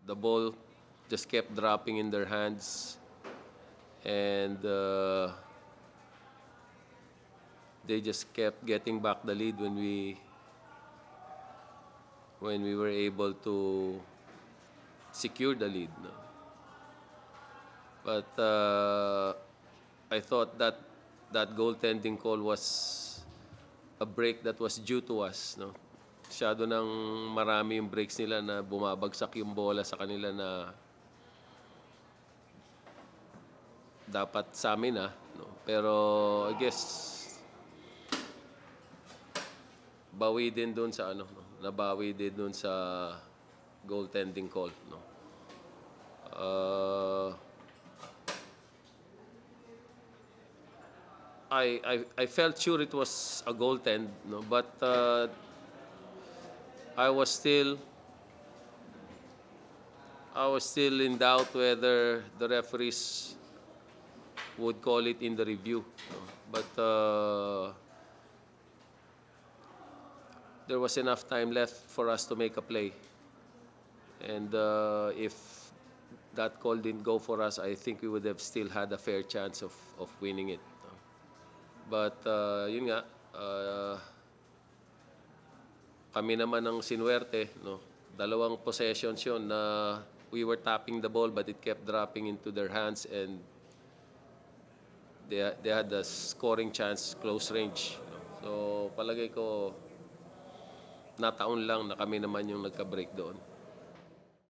the ball just kept dropping in their hands, and they just kept getting back the lead when we were able to secure the lead. No? But I thought that goaltending call was a break that was due to us. No? Masyado nang marami yung breaks nila na bumabagsak yung bola sa kanila na dapat sa amin. No? Pero I guess bawi din doon sa no? Nabawi din doon sa goaltending call. No? I felt sure it was a goaltend, no? But I was still in doubt whether the referees would call it in the review. No? But there was enough time left for us to make a play. And if that call didn't go for us, I think we would have still had a fair chance of winning it. No? But yun nga, kami naman ang sinuwerte. No? Dalawang possessions yun na we were tapping the ball but it kept dropping into their hands, and they had a scoring chance close range. No? So palagay ko nataon lang na kami naman yung nagka-break doon.